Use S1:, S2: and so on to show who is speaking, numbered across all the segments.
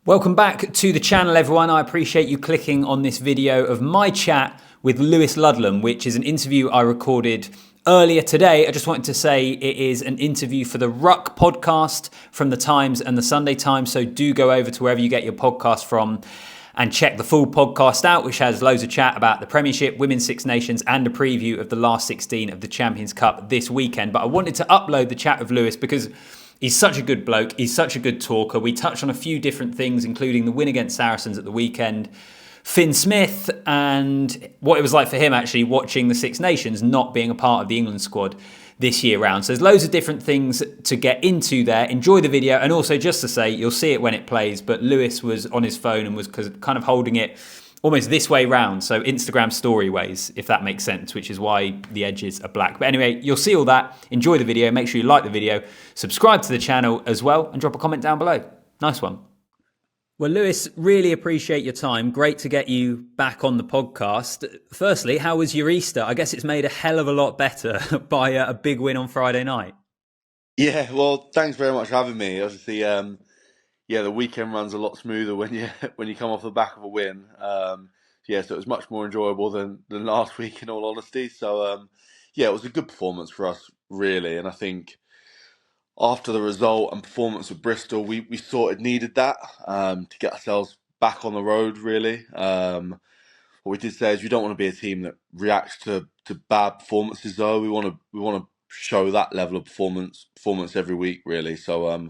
S1: Welcome back to the channel, everyone. I appreciate you clicking on this video of my chat with Lewis Ludlam, which is an interview I recorded earlier today. I just wanted to say it is an interview for the Ruck podcast from the Times and the Sunday Times. So do go over to wherever you get your podcast from and check the full podcast out, which has loads of chat about the Premiership, Women's Six Nations, and a preview of the last 16 of the Champions Cup this weekend. But I wanted to upload the chat with Lewis because he's such a good bloke. He's such a good talker. We touched on a few different things, including the win against Saracens at the weekend, Finn Smith, and what it was like for him actually watching the Six Nations not being a part of the England squad this year round. So there's loads of different things to get into there. Enjoy the video. And also just to say, you'll see it when it plays, but Lewis was on his phone and was kind of holding it almost this way round, so Instagram story ways, if that makes sense, which is why the edges are black. But anyway, you'll see all that. Enjoy the video. Make sure you like the video, subscribe to the channel as well, and drop a comment down below. Nice one. Well, Lewis, really appreciate your time. Great to get you back on the podcast. Firstly, how was your Easter? I guess it's made a hell of a lot better by a big win on Friday night.
S2: Yeah, well, thanks very much for having me. Obviously, the weekend runs a lot smoother when you come off the back of a win. So it was much more enjoyable than last week, in all honesty. So, it was a good performance for us, really. And I think after the result and performance of Bristol, we sort of needed that to get ourselves back on the road, really. What we did say is we don't want to be a team that reacts to bad performances, though. We want to show that level of performance every week, really. So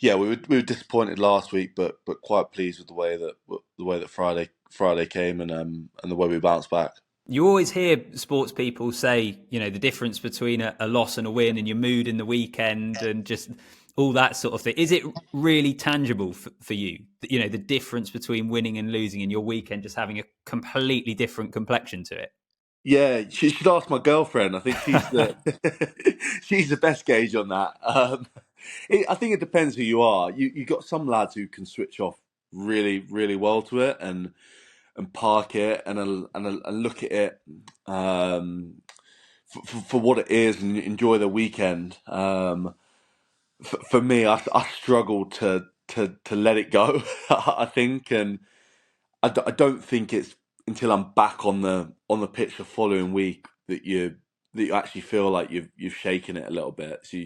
S2: we were disappointed last week, but quite pleased with the way that Friday came and the way we bounced back.
S1: You always hear sports people say, the difference between a loss and a win and your mood in the weekend and just all that sort of thing. Is it really tangible for you? The difference between winning and losing and your weekend just having a completely different complexion to it?
S2: Yeah, you should ask my girlfriend. I think she's the best gauge on that. I think it depends who you are. You got some lads who can switch off really, really well to it and park it and look at it for what it is and enjoy the weekend. For me, I struggle to let it go. I think, and I don't think it's until I'm back on the pitch the following week that you actually feel like you've shaken it a little bit. So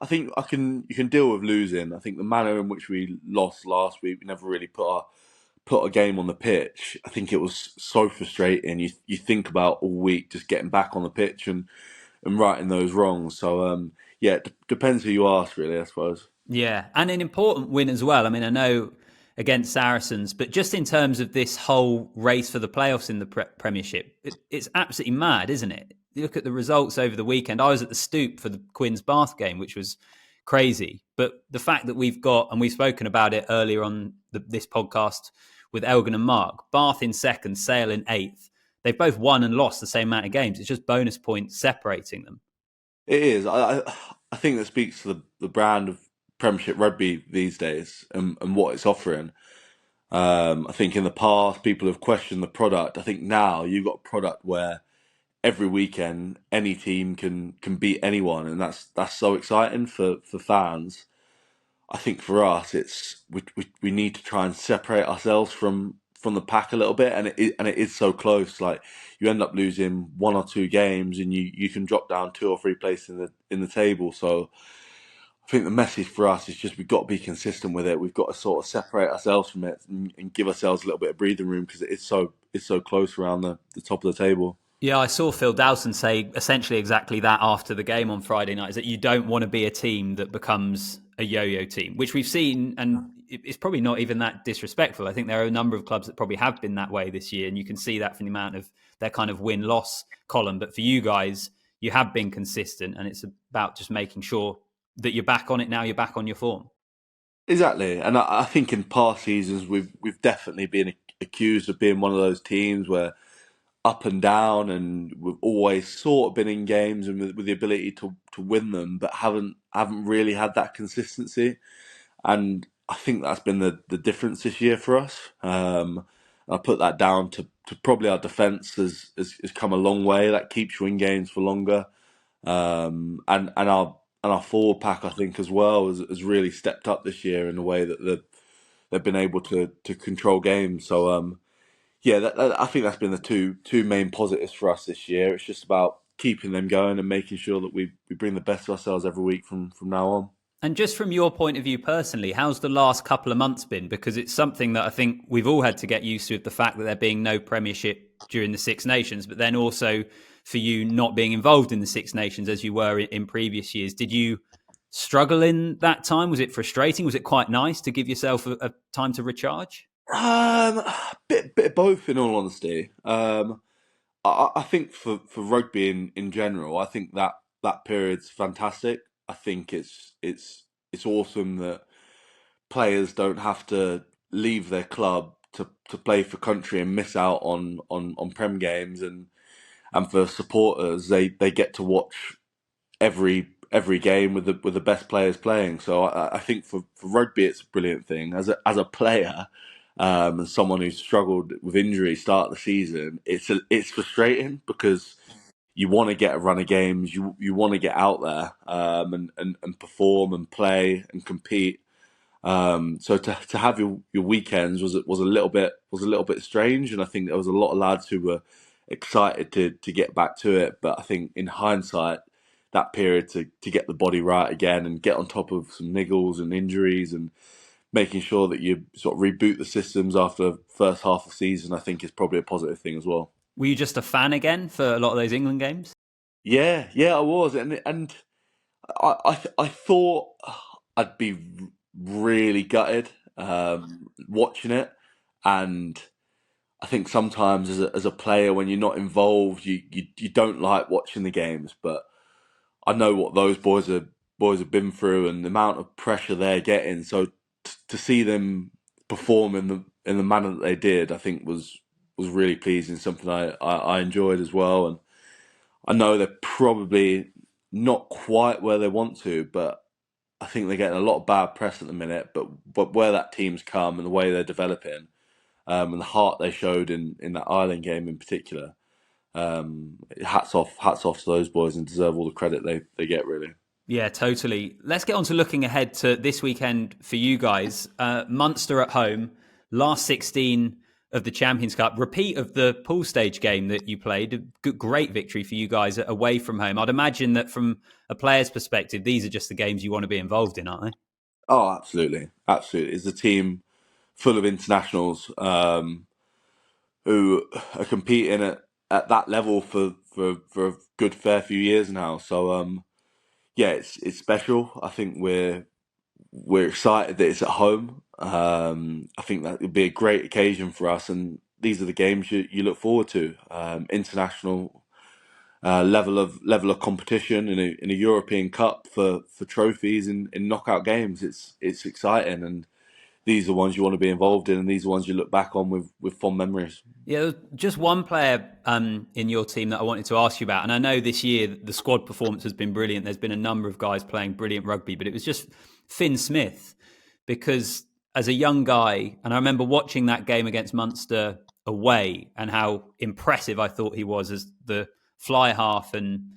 S2: I think you can deal with losing. I think the manner in which we lost last week, we never really put a game on the pitch. I think it was so frustrating. You think about all week just getting back on the pitch and righting those wrongs. So it depends who you ask, really, I suppose.
S1: Yeah, and an important win as well. I mean, I know against Saracens, but just in terms of this whole race for the playoffs in the Premiership, it's absolutely mad, isn't it? You look at the results over the weekend. I was at the Stoop for the Queen's Bath game, which was crazy. But the fact that we've got, and we've spoken about it earlier on this podcast with Elgin and Mark, Bath in second, Sale in eighth. They've both won and lost the same amount of games. It's just bonus points separating them.
S2: It is. I think that speaks to the brand of Premiership rugby these days and what it's offering. I think in the past people have questioned the product. I think now you've got a product where every weekend any team can beat anyone, and that's so exciting for fans. I think for us, it's we need to try and separate ourselves from the pack a little bit, and it is so close. Like you end up losing one or two games, and you can drop down 2 or 3 places in the table. So I think the message for us is just we've got to be consistent with it. We've got to sort of separate ourselves from it and give ourselves a little bit of breathing room because it's so close around the top of the table.
S1: Yeah, I saw Phil Dowson say essentially exactly that after the game on Friday night, is that you don't want to be a team that becomes a yo-yo team, which we've seen, and it's probably not even that disrespectful. I think there are a number of clubs that probably have been that way this year, and you can see that from the amount of their kind of win-loss column. But for you guys, you have been consistent, and it's about just making sure that you're back on it now, you're back on your form.
S2: Exactly, and I think in past seasons we've definitely been accused of being one of those teams where up and down, and we've always sort of been in games and with the ability to win them, but haven't really had that consistency. And I think that's been the difference this year for us. I put that down to probably our defence has come a long way. That keeps you in games for longer, and our and our forward pack, I think, as well, has really stepped up this year in the way that they've been able to control games. So yeah, I think that's been the two main positives for us this year. It's just about keeping them going and making sure that we bring the best of ourselves every week from now on.
S1: And just from your point of view personally, how's the last couple of months been? Because it's something that I think we've all had to get used to, the fact that there being no Premiership during the Six Nations, but then also for you not being involved in the Six Nations as you were in previous years. Did you struggle in that time? Was it frustrating? Was it quite nice to give yourself a time to recharge?
S2: Bit of both, in all honesty. I think for rugby in general, I think that period's fantastic. I think it's awesome that players don't have to leave their club to play for country and miss out on Prem games, and for supporters they get to watch every game with the best players playing. So I think for rugby it's a brilliant thing. As a player, and someone who's struggled with injury start of the season, it's frustrating because you want to get a run of games, you want to get out there, and perform and play and compete. So to have your weekends was a little bit strange, and I think there was a lot of lads who were excited to get back to it. But I think in hindsight, that period to get the body right again and get on top of some niggles and injuries and making sure that you sort of reboot the systems after the first half of the season, I think is probably a positive thing as well.
S1: Were you just a fan again for a lot of those England games?
S2: Yeah, I was, and I thought I'd be really gutted watching it, and I think sometimes as a player when you're not involved, you don't like watching the games, but I know what those boys have been through and the amount of pressure they're getting. So to see them perform in the manner that they did, I think was really pleasing. Something I enjoyed as well, and I know they're probably not quite where they want to, but I think they're getting a lot of bad press at the minute. But where that team's come and the way they're developing, and the heart they showed in that Ireland game in particular, hats off to those boys and deserve all the credit they get really.
S1: Yeah, totally. Let's get on to looking ahead to this weekend for you guys. Munster at home, last 16 of the Champions Cup, repeat of the pool stage game that you played. A great victory for you guys away from home. I'd imagine that from a player's perspective, these are just the games you want to be involved in, aren't they?
S2: Oh, absolutely. It's a team full of internationals who are competing at that level for a good fair few years now. So yeah, it's special. I think we're excited that it's at home. I think that would be a great occasion for us, and these are the games you look forward to. International level of competition in a European Cup for trophies in knockout games. It's exciting, and these are ones you want to be involved in, and these are ones you look back on with fond memories.
S1: Yeah, there's just one player in your team that I wanted to ask you about. And I know this year the squad performance has been brilliant. There's been a number of guys playing brilliant rugby, but it was just Finn Smith. Because as a young guy, and I remember watching that game against Munster away and how impressive I thought he was as the fly half and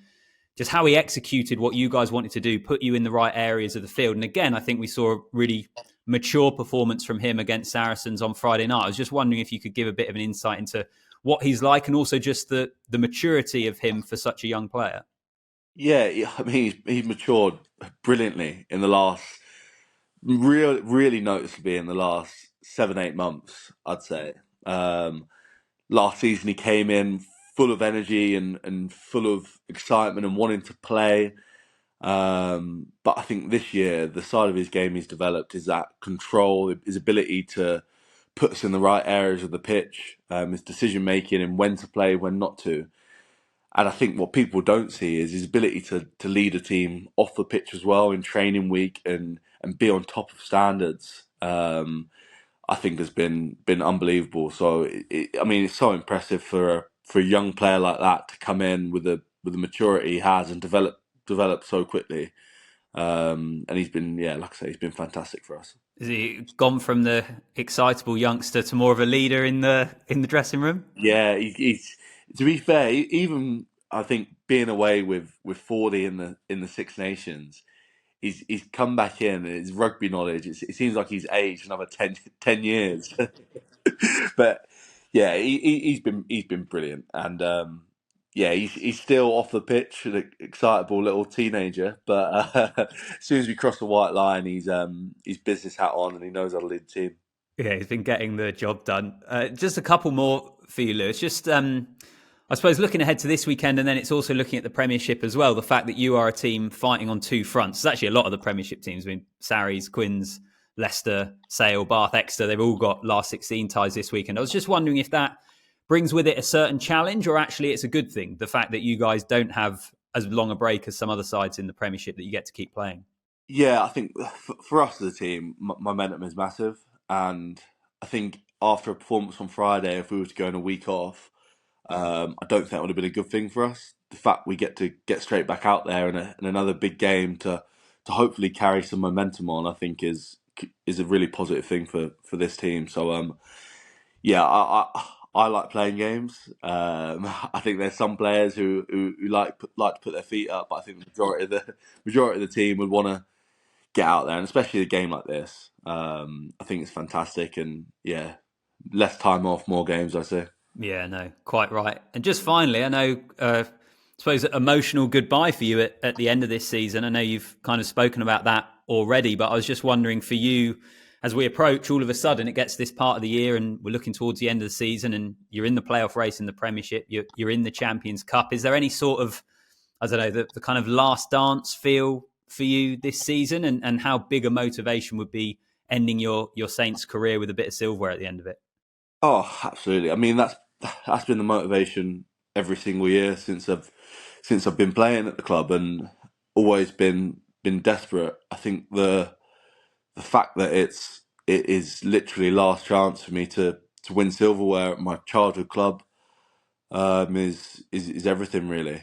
S1: just how he executed what you guys wanted to do, put you in the right areas of the field. And again, I think we saw a really mature performance from him against Saracens on Friday night. I was just wondering if you could give a bit of an insight into what he's like and also just the maturity of him for such a young player.
S2: Yeah, I mean he's matured brilliantly in the last really noticeably in the last 7 8 months, I'd say. Last season he came in full of energy and full of excitement and wanting to play. But I think this year the side of his game he's developed is that control, his ability to put us in the right areas of the pitch, his decision making and when to play, when not to. And I think what people don't see is his ability to lead a team off the pitch as well in training week and be on top of standards. I think has been unbelievable. So I mean, it's so impressive for a young player like that to come in with the maturity he has and develop so quickly. And he's been, yeah, like I say, he's been fantastic for us.
S1: Has he gone from the excitable youngster to more of a leader in the dressing room?
S2: Yeah, he's to be fair, even I think being away with 40 in the Six Nations, he's come back in, and his rugby knowledge, it seems like he's aged another 10 years. But yeah, he's been brilliant, and yeah, he's still off the pitch, an excitable little teenager. But as soon as we cross the white line, he's business hat on, and he knows how to lead the team.
S1: Yeah, he's been getting the job done. Just a couple more for you, Lewis. Just, I suppose, looking ahead to this weekend, and then it's also looking at the Premiership as well. The fact that you are a team fighting on two fronts. It's actually a lot of the Premiership teams. I mean, Sarries, Quins, Leicester, Sale, Bath, Exeter, they've all got last 16 ties this weekend. I was just wondering if that brings with it a certain challenge, or actually it's a good thing, the fact that you guys don't have as long a break as some other sides in the Premiership, that you get to keep playing.
S2: Yeah, I think for us as a team, momentum is massive, and I think after a performance on Friday, if we were to go in a week off, I don't think that would have been a good thing for us. The fact we get to get straight back out there in another big game to hopefully carry some momentum on, I think is a really positive thing for this team. So yeah, I like playing games. I think there's some players who like to put their feet up, but I think the majority of the team would want to get out there, and especially a game like this. I think it's fantastic, and yeah, less time off, more games, I say.
S1: Yeah, no, quite right. And just finally, I know, I suppose, emotional goodbye for you at the end of this season. I know you've kind of spoken about that already, but I was just wondering for you, as we approach, all of a sudden, it gets this part of the year and we're looking towards the end of the season and you're in the playoff race in the Premiership, you're in the Champions Cup. Is there any sort of, I don't know, the kind of last dance feel for you this season, and how big a motivation would be ending your Saints career with a bit of silverware at the end of it?
S2: Oh, absolutely. I mean, that's been the motivation every single year since I've been playing at the club, and always been desperate. I think the fact that it is literally last chance for me to win silverware at my childhood club is everything really.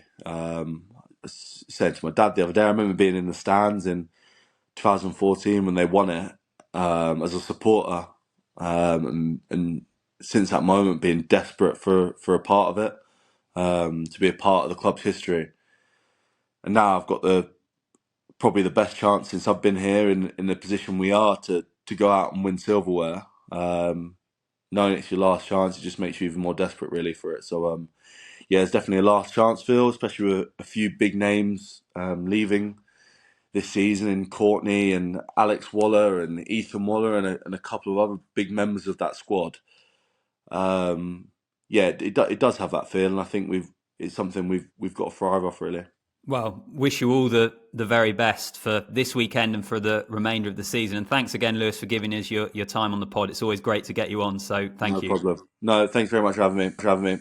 S2: I said to my dad the other day, I remember being in the stands in 2014 when they won it, as a supporter, and since that moment being desperate for a part of it, to be a part of the club's history. And now I've got the probably the best chance since I've been here in the position we are to go out and win silverware. Knowing it's your last chance, it just makes you even more desperate really for it. So yeah, it's definitely a last chance feel, especially with a few big names leaving this season, in Courtney and Alex Waller and Ethan Waller and a couple of other big members of that squad. Yeah, it does have that feel, and I think it's something we've got to thrive off really.
S1: Well, wish you all the very best for this weekend and for the remainder of the season. And thanks again, Lewis, for giving us your time on the pod. It's always great to get you on. So thank
S2: No
S1: you.
S2: problem. No, thanks very much for having me.